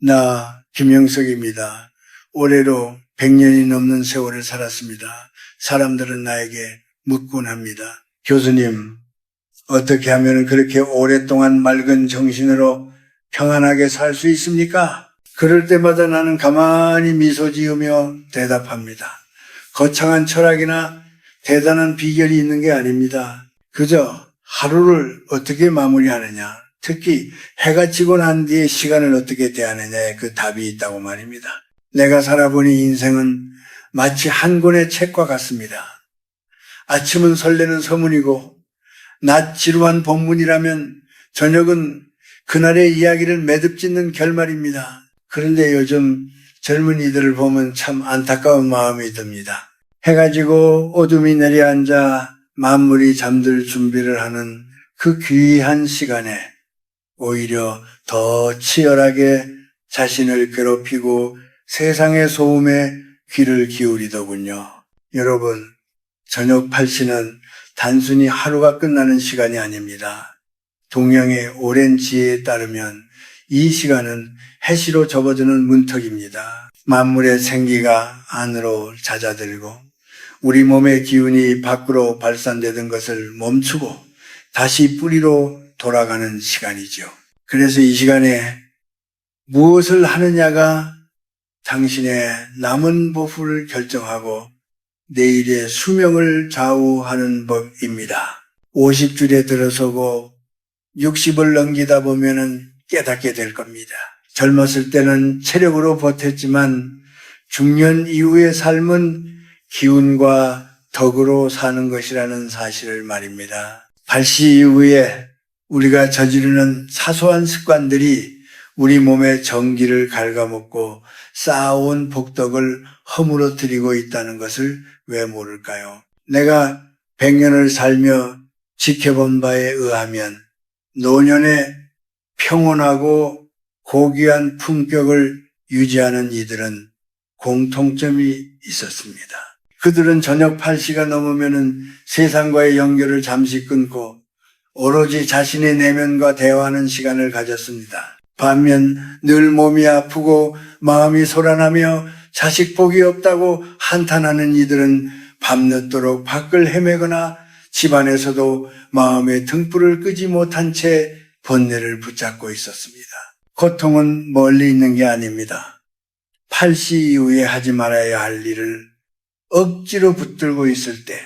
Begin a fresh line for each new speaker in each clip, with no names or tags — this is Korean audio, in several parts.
나 김영석입니다. 올해로 100년이 넘는 세월을 살았습니다. 사람들은 나에게 묻곤 합니다. 교수님, 어떻게 하면 그렇게 오랫동안 맑은 정신으로 평안하게 살 수 있습니까? 그럴 때마다 나는 가만히 미소 지으며 대답합니다. 거창한 철학이나 대단한 비결이 있는 게 아닙니다. 그저 하루를 어떻게 마무리하느냐, 특히 해가 지고 난 뒤에 시간을 어떻게 대하느냐에 그 답이 있다고 말입니다. 내가 살아보니 인생은 마치 한 권의 책과 같습니다. 아침은 설레는 서문이고 낮 지루한 본문이라면 저녁은 그날의 이야기를 매듭짓는 결말입니다. 그런데 요즘 젊은이들을 보면 참 안타까운 마음이 듭니다. 해가 지고 어둠이 내려앉아 만물이 잠들 준비를 하는 그 귀한 시간에 오히려 더 치열하게 자신을 괴롭히고 세상의 소음에 귀를 기울이더군요. 여러분, 저녁 8시는 단순히 하루가 끝나는 시간이 아닙니다. 동양의 오랜 지혜에 따르면 이 시간은 해시로 접어드는 문턱입니다. 만물의 생기가 안으로 잦아들고 우리 몸의 기운이 밖으로 발산되던 것을 멈추고 다시 뿌리로 돌아가는 시간이죠. 그래서 이 시간에 무엇을 하느냐가 당신의 남은 보후를 결정하고 내일의 수명을 좌우하는 법입니다. 50줄에 들어서고 60을 넘기다 보면은 깨닫게 될 겁니다. 젊었을 때는 체력으로 버텼지만 중년 이후의 삶은 기운과 덕으로 사는 것이라는 사실을 말입니다. 80 이후에 우리가 저지르는 사소한 습관들이 우리 몸의 정기를 갉아먹고 쌓아온 복덕을 허물어뜨리고 있다는 것을 왜 모를까요? 내가 100년을 살며 지켜본 바에 의하면 노년에 평온하고 고귀한 품격을 유지하는 이들은 공통점이 있었습니다. 그들은 저녁 8시가 넘으면 세상과의 연결을 잠시 끊고 오로지 자신의 내면과 대화하는 시간을 가졌습니다. 반면 늘 몸이 아프고 마음이 소란하며 자식 복이 없다고 한탄하는 이들은 밤늦도록 밖을 헤매거나 집안에서도 마음의 등불을 끄지 못한 채 번뇌를 붙잡고 있었습니다. 고통은 멀리 있는 게 아닙니다. 8시 이후에 하지 말아야 할 일을 억지로 붙들고 있을 때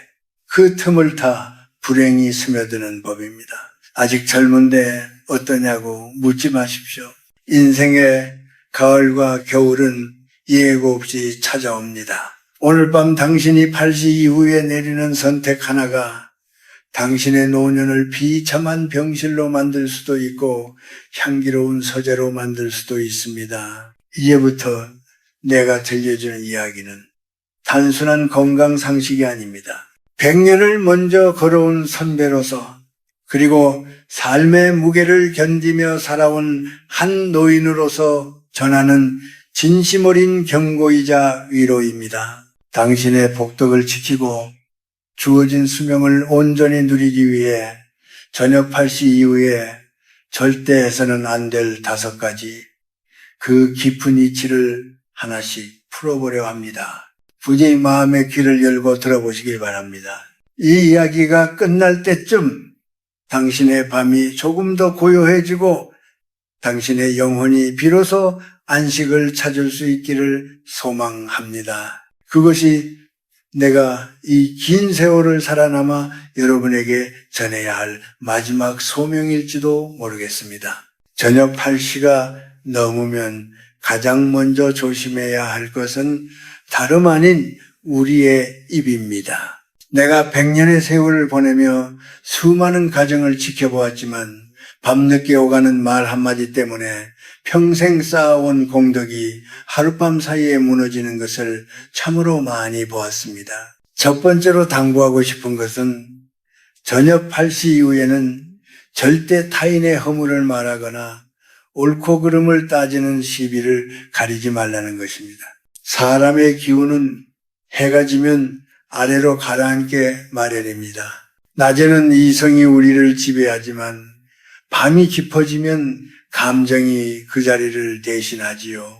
그 틈을 타 불행이 스며드는 법입니다. 아직 젊은데 어떠냐고 묻지 마십시오. 인생의 가을과 겨울은 예고 없이 찾아옵니다. 오늘 밤 당신이 8시 이후에 내리는 선택 하나가 당신의 노년을 비참한 병실로 만들 수도 있고 향기로운 서재로 만들 수도 있습니다. 이제부터 내가 들려주는 이야기는 단순한 건강 상식이 아닙니다. 100년을 먼저 걸어온 선배로서 그리고 삶의 무게를 견디며 살아온 한 노인으로서 전하는 진심 어린 경고이자 위로입니다. 당신의 복덕을 지키고 주어진 수명을 온전히 누리기 위해 저녁 8시 이후에 절대 해서는 안 될 5가지 그 깊은 이치를 하나씩 풀어보려 합니다. 부디 마음의 귀를 열고 들어보시기 바랍니다. 이 이야기가 끝날 때쯤 당신의 밤이 조금 더 고요해지고 당신의 영혼이 비로소 안식을 찾을 수 있기를 소망합니다. 그것이 내가 이 긴 세월을 살아남아 여러분에게 전해야 할 마지막 소명일지도 모르겠습니다. 저녁 8시가 넘으면 가장 먼저 조심해야 할 것은 다름 아닌 우리의 입입니다. 내가 100년의 세월을 보내며 수많은 가정을 지켜보았지만 밤늦게 오가는 말 한마디 때문에 평생 쌓아온 공덕이 하룻밤 사이에 무너지는 것을 참으로 많이 보았습니다. 첫 번째로 당부하고 싶은 것은 저녁 8시 이후에는 절대 타인의 허물을 말하거나 옳고 그름을 따지는 시비를 가리지 말라는 것입니다. 사람의 기운은 해가 지면 아래로 가라앉게 마련입니다. 낮에는 이성이 우리를 지배하지만 밤이 깊어지면 감정이 그 자리를 대신하지요.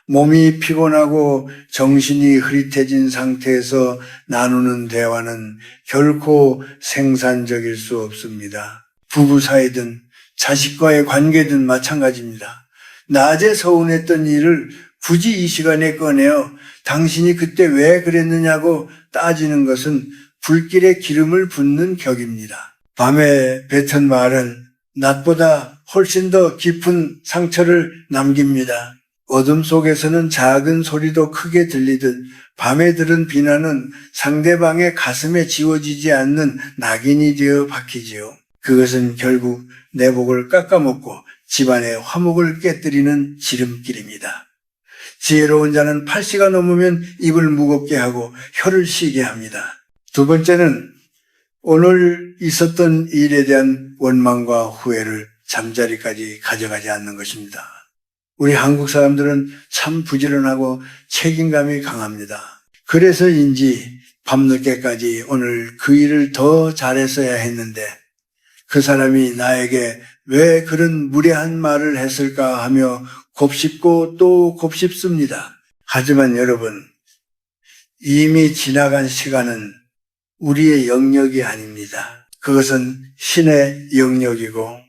몸이 피곤하고 정신이 흐릿해진 상태에서 나누는 대화는 결코 생산적일 수 없습니다. 부부 사이든 자식과의 관계든 마찬가지입니다. 낮에 서운했던 일을 굳이 이 시간에 꺼내어 당신이 그때 왜 그랬느냐고 따지는 것은 불길에 기름을 붓는 격입니다. 밤에 뱉은 말은 낮보다 훨씬 더 깊은 상처를 남깁니다. 어둠 속에서는 작은 소리도 크게 들리듯 밤에 들은 비난은 상대방의 가슴에 지워지지 않는 낙인이 되어 박히지요. 그것은 결국 내복을 깎아먹고 집안의 화목을 깨뜨리는 지름길입니다. 지혜로운 자는 8시가 넘으면 입을 무겁게 하고 혀를 쉬게 합니다. 두 번째는 오늘 있었던 일에 대한 원망과 후회를 잠자리까지 가져가지 않는 것입니다. 우리 한국 사람들은 참 부지런하고 책임감이 강합니다. 그래서인지 밤늦게까지 오늘 그 일을 더 잘했어야 했는데 그 사람이 나에게 왜 그런 무례한 말을 했을까 하며 곱씹고 또 곱씹습니다. 하지만 여러분, 이미 지나간 시간은 우리의 영역이 아닙니다. 그것은 신의 영역이고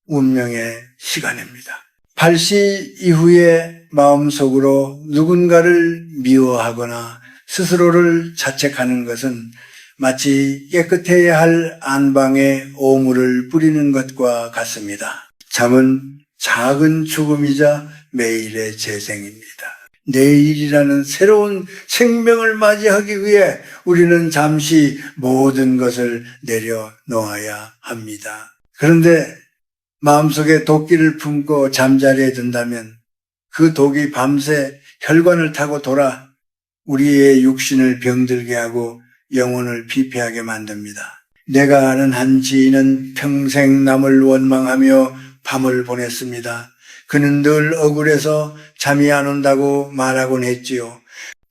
운명의 시간입니다. 8시 이후에 마음속으로 누군가를 미워하거나 스스로를 자책하는 것은 마치 깨끗해야 할 안방에 오물을 뿌리는 것과 같습니다. 잠은 작은 죽음이자 매일의 재생입니다. 내일이라는 새로운 생명을 맞이하기 위해 우리는 잠시 모든 것을 내려놓아야 합니다. 그런데 마음속에 도끼를 품고 잠자리에 든다면 그 독이 밤새 혈관을 타고 돌아 우리의 육신을 병들게 하고 영혼을 피폐하게 만듭니다. 내가 아는 한 지인은 평생 남을 원망하며 밤을 보냈습니다. 그는 늘 억울해서 잠이 안 온다고 말하곤 했지요.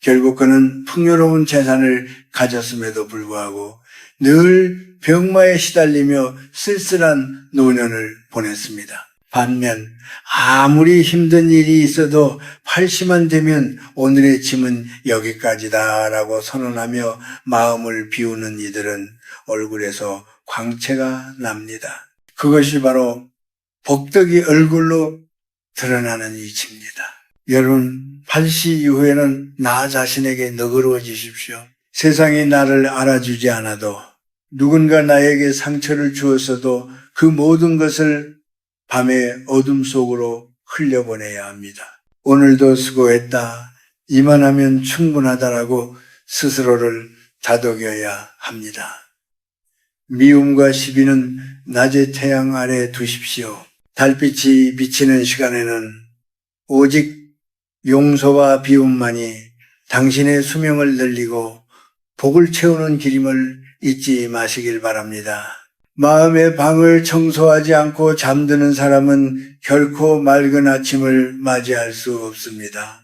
결국 그는 풍요로운 재산을 가졌음에도 불구하고 늘 병마에 시달리며 쓸쓸한 노년을 보냈습니다. 반면 아무리 힘든 일이 있어도 8시만 되면 오늘의 짐은 여기까지다라고 선언하며 마음을 비우는 이들은 얼굴에서 광채가 납니다. 그것이 바로 복덕이 얼굴로 드러나는 이치입니다. 여러분, 8시 이후에는 나 자신에게 너그러워지십시오. 세상이 나를 알아주지 않아도 누군가 나에게 상처를 주었어도 그 모든 것을 밤의 어둠 속으로 흘려보내야 합니다. 오늘도 수고했다. 이만하면 충분하다라고 스스로를 다독여야 합니다. 미움과 시비는 낮의 태양 아래 두십시오. 달빛이 비치는 시간에는 오직 용서와 비움만이 당신의 수명을 늘리고 복을 채우는 길임을 잊지 마시길 바랍니다. 마음의 방을 청소하지 않고 잠드는 사람은 결코 맑은 아침을 맞이할 수 없습니다.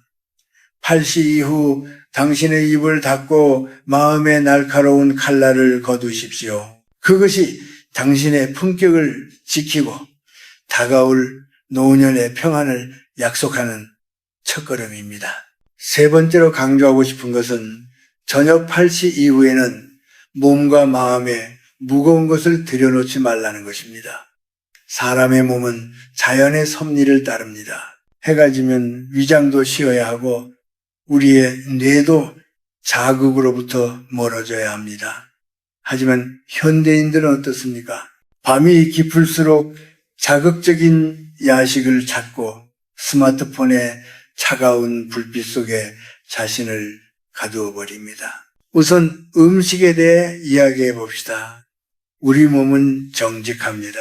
8시 이후 당신의 입을 닫고 마음의 날카로운 칼날을 거두십시오. 그것이 당신의 품격을 지키고 다가올 노년의 평안을 약속하는 첫걸음입니다. 세 번째로 강조하고 싶은 것은 저녁 8시 이후에는 몸과 마음에 무거운 것을 들여놓지 말라는 것입니다. 사람의 몸은 자연의 섭리를 따릅니다. 해가 지면 위장도 쉬어야 하고 우리의 뇌도 자극으로부터 멀어져야 합니다. 하지만 현대인들은 어떻습니까? 밤이 깊을수록 자극적인 야식을 찾고 스마트폰의 차가운 불빛 속에 자신을 가두어 버립니다. 우선 음식에 대해 이야기해 봅시다. 우리 몸은 정직합니다.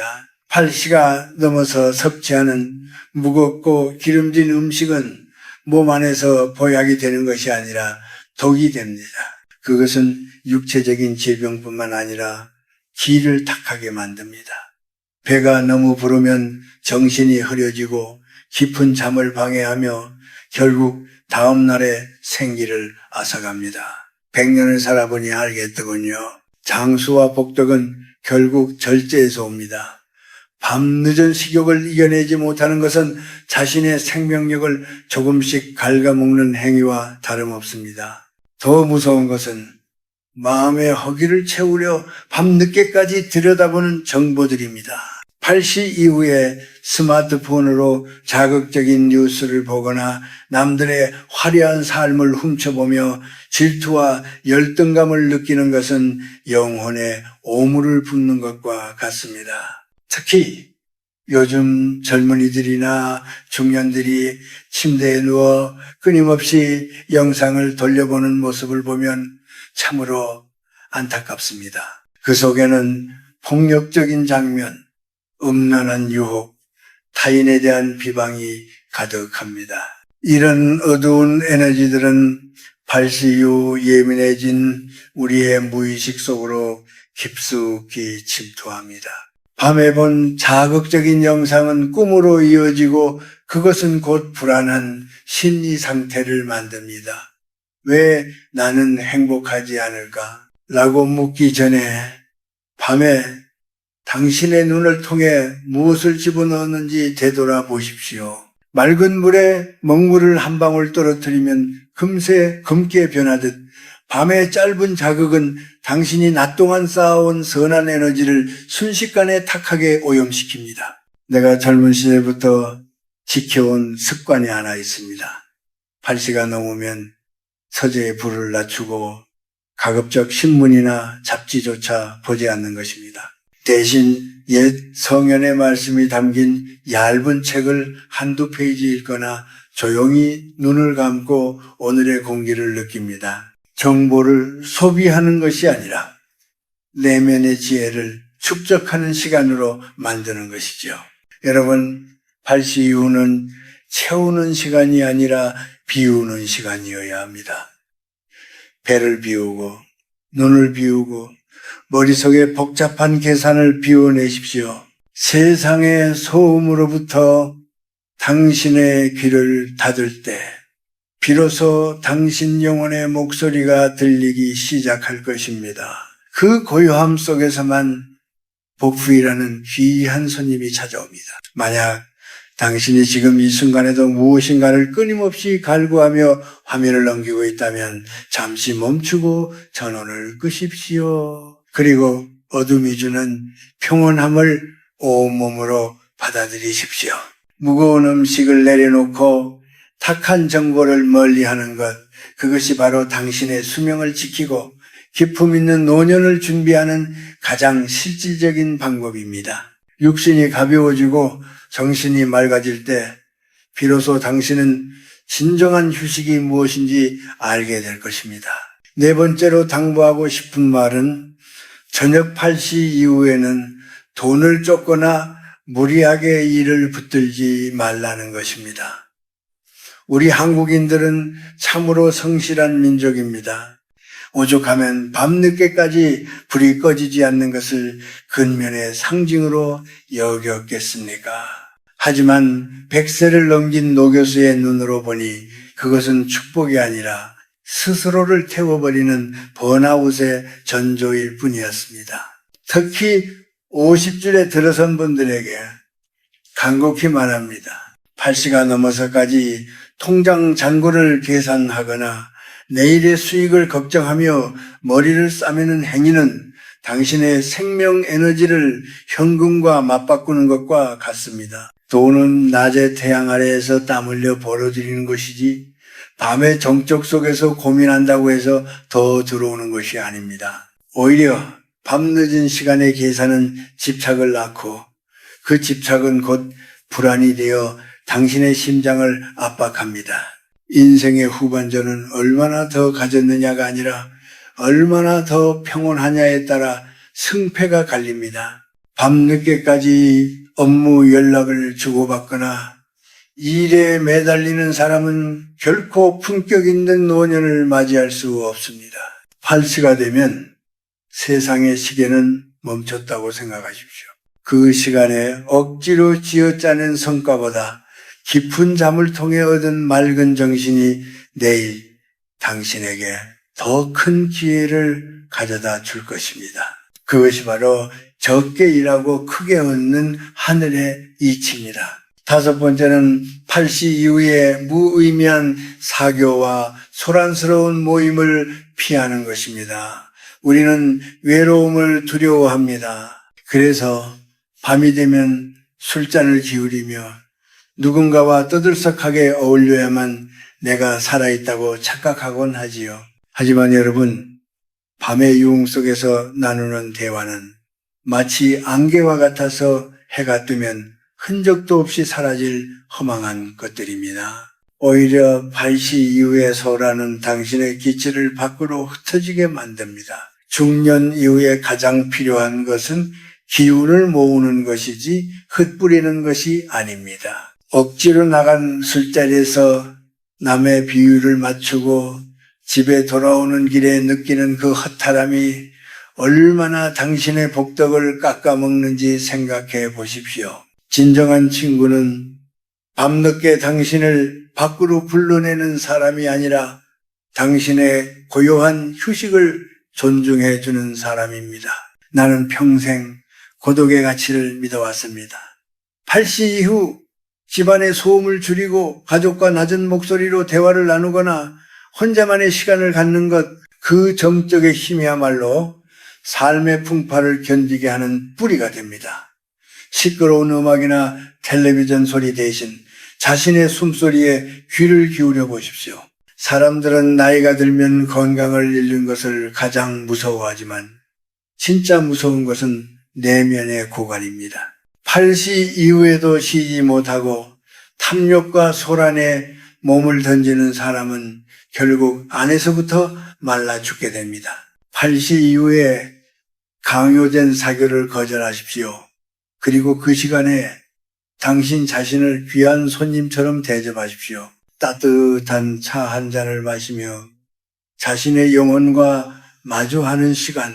8시가 넘어서 섭취하는 무겁고 기름진 음식은 몸 안에서 보약이 되는 것이 아니라 독이 됩니다. 그것은 육체적인 질병뿐만 아니라 기를 탁하게 만듭니다. 배가 너무 부르면 정신이 흐려지고 깊은 잠을 방해하며 결국 다음 날의 생기를 앗아갑니다. 100년을 살아보니 알겠더군요. 장수와 복덕은 결국 절제에서 옵니다. 밤늦은 식욕을 이겨내지 못하는 것은 자신의 생명력을 조금씩 갉아먹는 행위와 다름없습니다. 더 무서운 것은 마음의 허기를 채우려 밤늦게까지 들여다보는 정보들입니다. 8시 이후에 스마트폰으로 자극적인 뉴스를 보거나 남들의 화려한 삶을 훔쳐보며 질투와 열등감을 느끼는 것은 영혼에 오물을 붓는 것과 같습니다. 특히 요즘 젊은이들이나 중년들이 침대에 누워 끊임없이 영상을 돌려보는 모습을 보면 참으로 안타깝습니다. 그 속에는 폭력적인 장면, 음란한 유혹, 타인에 대한 비방이 가득합니다. 이런 어두운 에너지들은 8시 이후 예민해진 우리의 무의식 속으로 깊숙이 침투합니다. 밤에 본 자극적인 영상은 꿈으로 이어지고 그것은 곧 불안한 심리 상태를 만듭니다. 왜 나는 행복하지 않을까? 라고 묻기 전에 밤에 당신의 눈을 통해 무엇을 집어넣었는지 되돌아보십시오. 맑은 물에 먹물을 한 방울 떨어뜨리면 금세 금기에 변하듯 밤의 짧은 자극은 당신이 낮 동안 쌓아온 선한 에너지를 순식간에 탁하게 오염시킵니다. 내가 젊은 시절부터 지켜온 습관이 하나 있습니다. 8시가 넘으면 서재에 불을 낮추고 가급적 신문이나 잡지조차 보지 않는 것입니다. 대신 옛 성현의 말씀이 담긴 얇은 책을 한두 페이지 읽거나 조용히 눈을 감고 오늘의 공기를 느낍니다. 정보를 소비하는 것이 아니라 내면의 지혜를 축적하는 시간으로 만드는 것이죠. 여러분, 8시 이후는 채우는 시간이 아니라 비우는 시간이어야 합니다. 배를 비우고 눈을 비우고 머릿속에 복잡한 계산을 비워내십시오. 세상의 소음으로부터 당신의 귀를 닫을 때 비로소 당신 영혼의 목소리가 들리기 시작할 것입니다. 그 고요함 속에서만 복부이라는 귀한 손님이 찾아옵니다. 만약 당신이 지금 이 순간에도 무엇인가를 끊임없이 갈구하며 화면을 넘기고 있다면 잠시 멈추고 전원을 끄십시오. 그리고 어둠이 주는 평온함을 온몸으로 받아들이십시오. 무거운 음식을 내려놓고 탁한 정보를 멀리하는 것, 그것이 바로 당신의 수명을 지키고 기품 있는 노년을 준비하는 가장 실질적인 방법입니다. 육신이 가벼워지고 정신이 맑아질 때 비로소 당신은 진정한 휴식이 무엇인지 알게 될 것입니다. 네 번째로 당부하고 싶은 말은 저녁 8시 이후에는 돈을 쫓거나 무리하게 일을 붙들지 말라는 것입니다. 우리 한국인들은 참으로 성실한 민족입니다. 오죽하면 밤늦게까지 불이 꺼지지 않는 것을 근면의 상징으로 여겼겠습니까? 하지만 100세를 넘긴 노 교수의 눈으로 보니 그것은 축복이 아니라 스스로를 태워버리는 번아웃의 전조일 뿐이었습니다. 특히 50줄에 들어선 분들에게 간곡히 말합니다. 8시가 넘어서까지 통장 잔고를 계산하거나 내일의 수익을 걱정하며 머리를 싸매는 행위는 당신의 생명 에너지를 현금과 맞바꾸는 것과 같습니다. 돈은 낮에 태양 아래에서 땀 흘려 벌어들이는 것이지 밤의 정적 속에서 고민한다고 해서 더 들어오는 것이 아닙니다. 오히려 밤늦은 시간의 계산은 집착을 낳고 그 집착은 곧 불안이 되어 당신의 심장을 압박합니다. 인생의 후반전은 얼마나 더 가졌느냐가 아니라 얼마나 더 평온하냐에 따라 승패가 갈립니다. 밤늦게까지 업무 연락을 주고받거나 일에 매달리는 사람은 결코 품격 있는 노년을 맞이할 수 없습니다. 8시가 되면 세상의 시계는 멈췄다고 생각하십시오. 그 시간에 억지로 쥐어짜낸 성과보다 깊은 잠을 통해 얻은 맑은 정신이 내일 당신에게 더 큰 기회를 가져다 줄 것입니다. 그것이 바로 적게 일하고 크게 얻는 하늘의 이치입니다. 다섯 번째는 팔시 이후에 무의미한 사교와 소란스러운 모임을 피하는 것입니다. 우리는 외로움을 두려워합니다. 그래서 밤이 되면 술잔을 기울이며 누군가와 떠들썩하게 어울려야만 내가 살아있다고 착각하곤 하지요. 하지만 여러분, 밤의 유흥 속에서 나누는 대화는 마치 안개와 같아서 해가 뜨면 흔적도 없이 사라질 허망한 것들입니다. 오히려 팔시 이후에 소라는 당신의 기치를 밖으로 흩어지게 만듭니다. 중년 이후에 가장 필요한 것은 기운을 모으는 것이지 흩뿌리는 것이 아닙니다. 억지로 나간 술자리에서 남의 비율을 맞추고 집에 돌아오는 길에 느끼는 그 허탈함이 얼마나 당신의 복덕을 깎아먹는지 생각해 보십시오. 진정한 친구는 밤늦게 당신을 밖으로 불러내는 사람이 아니라 당신의 고요한 휴식을 존중해 주는 사람입니다. 나는 평생 고독의 가치를 믿어왔습니다. 팔시 이후 집안의 소음을 줄이고 가족과 낮은 목소리로 대화를 나누거나 혼자만의 시간을 갖는 것, 그 정적의 힘이야말로 삶의 풍파를 견디게 하는 뿌리가 됩니다. 시끄러운 음악이나 텔레비전 소리 대신 자신의 숨소리에 귀를 기울여 보십시오. 사람들은 나이가 들면 건강을 잃는 것을 가장 무서워하지만 진짜 무서운 것은 내면의 고갈입니다. 팔시 이후에도 쉬지 못하고 탐욕과 소란에 몸을 던지는 사람은 결국 안에서부터 말라 죽게 됩니다. 팔시 이후에 강요된 사교를 거절하십시오. 그리고 그 시간에 당신 자신을 귀한 손님처럼 대접하십시오. 따뜻한 차 한 잔을 마시며 자신의 영혼과 마주하는 시간,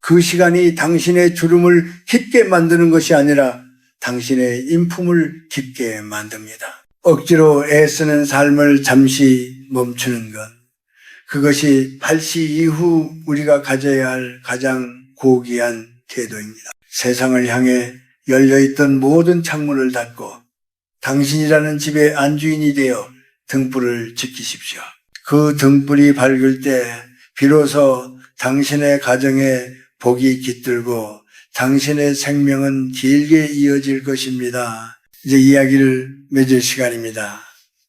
그 시간이 당신의 주름을 깊게 만드는 것이 아니라 당신의 인품을 깊게 만듭니다. 억지로 애쓰는 삶을 잠시 멈추는 것, 그것이 팔시 이후 우리가 가져야 할 가장 고귀한 태도입니다. 세상을 향해 열려있던 모든 창문을 닫고 당신이라는 집의 안주인이 되어 등불을 지키십시오. 그 등불이 밝을 때 비로소 당신의 가정에 복이 깃들고 당신의 생명은 길게 이어질 것입니다. 이제 이야기를 맺을 시간입니다.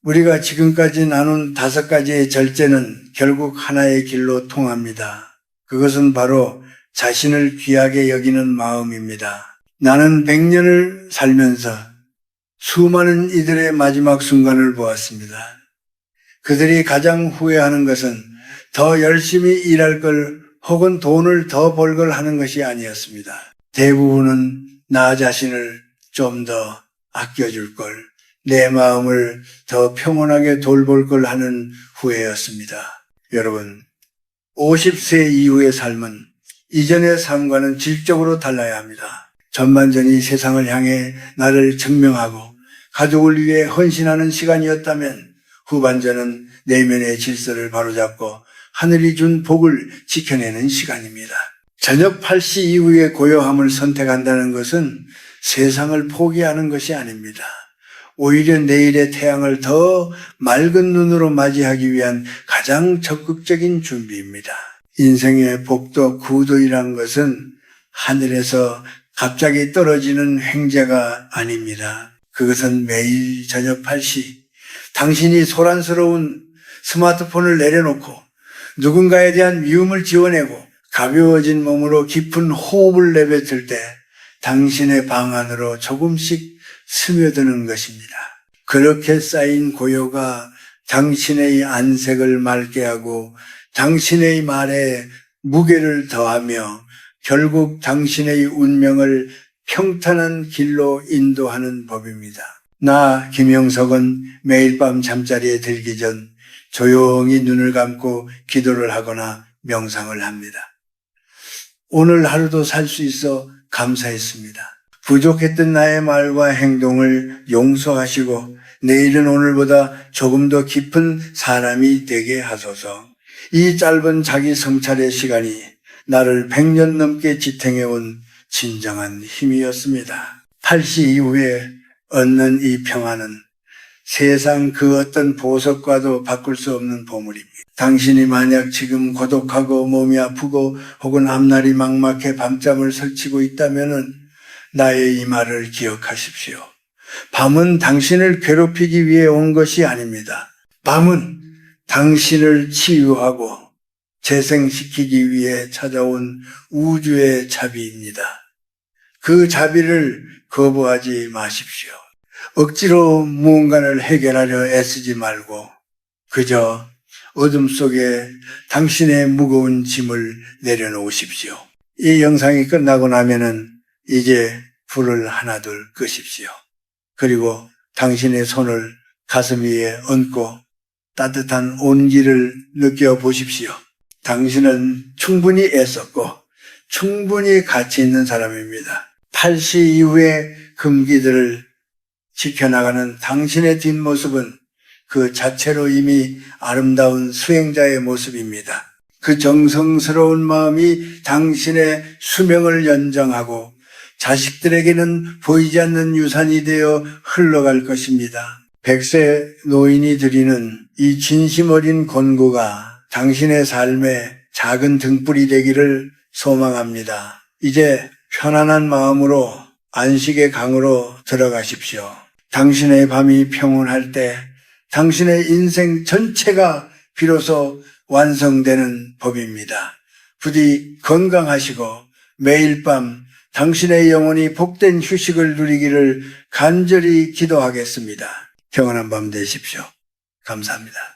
우리가 지금까지 나눈 5가지의 절제는 결국 하나의 길로 통합니다. 그것은 바로 자신을 귀하게 여기는 마음입니다. 나는 100년을 살면서 수많은 이들의 마지막 순간을 보았습니다. 그들이 가장 후회하는 것은 더 열심히 일할 걸 혹은 돈을 더 벌 걸 하는 것이 아니었습니다. 대부분은 나 자신을 좀 더 아껴줄 걸, 내 마음을 더 평온하게 돌볼 걸 하는 후회였습니다. 여러분, 50세 이후의 삶은 이전의 삶과는 질적으로 달라야 합니다. 전반전이 세상을 향해 나를 증명하고 가족을 위해 헌신하는 시간이었다면 후반전은 내면의 질서를 바로잡고 하늘이 준 복을 지켜내는 시간입니다. 저녁 8시 이후의 고요함을 선택한다는 것은 세상을 포기하는 것이 아닙니다. 오히려 내일의 태양을 더 맑은 눈으로 맞이하기 위한 가장 적극적인 준비입니다. 인생의 복도 구도이란 것은 하늘에서 갑자기 떨어지는 횡재가 아닙니다. 그것은 매일 저녁 8시 당신이 소란스러운 스마트폰을 내려놓고 누군가에 대한 미움을 지워내고 가벼워진 몸으로 깊은 호흡을 내뱉을 때 당신의 방 안으로 조금씩 스며드는 것입니다. 그렇게 쌓인 고요가 당신의 안색을 맑게 하고 당신의 말에 무게를 더하며 결국 당신의 운명을 평탄한 길로 인도하는 법입니다. 나 김영석은 매일 밤 잠자리에 들기 전 조용히 눈을 감고 기도를 하거나 명상을 합니다. 오늘 하루도 살 수 있어 감사했습니다. 부족했던 나의 말과 행동을 용서하시고 내일은 오늘보다 조금 더 깊은 사람이 되게 하소서. 이 짧은 자기 성찰의 시간이 나를 100년 넘게 지탱해온 진정한 힘이었습니다. 8시 이후에 얻는 이 평화는 세상 그 어떤 보석과도 바꿀 수 없는 보물입니다. 당신이 만약 지금 고독하고 몸이 아프고 혹은 앞날이 막막해 밤잠을 설치고 있다면 나의 이 말을 기억하십시오. 밤은 당신을 괴롭히기 위해 온 것이 아닙니다. 밤은 당신을 치유하고 재생시키기 위해 찾아온 우주의 자비입니다. 그 자비를 거부하지 마십시오. 억지로 무언가를 해결하려 애쓰지 말고 그저 어둠 속에 당신의 무거운 짐을 내려놓으십시오. 이 영상이 끝나고 나면은 이제 불을 하나둘 끄십시오. 그리고 당신의 손을 가슴 위에 얹고 따뜻한 온기를 느껴보십시오. 당신은 충분히 애썼고 충분히 가치 있는 사람입니다. 8시 이후의 금기들을 지켜나가는 당신의 뒷모습은 그 자체로 이미 아름다운 수행자의 모습입니다. 그 정성스러운 마음이 당신의 수명을 연장하고 자식들에게는 보이지 않는 유산이 되어 흘러갈 것입니다. 100세 노인이 드리는 이 진심 어린 권고가 당신의 삶의 작은 등불이 되기를 소망합니다. 이제 편안한 마음으로 안식의 강으로 들어가십시오. 당신의 밤이 평온할 때 당신의 인생 전체가 비로소 완성되는 법입니다. 부디 건강하시고 매일 밤 당신의 영혼이 복된 휴식을 누리기를 간절히 기도하겠습니다. 평안한 밤 되십시오. 감사합니다.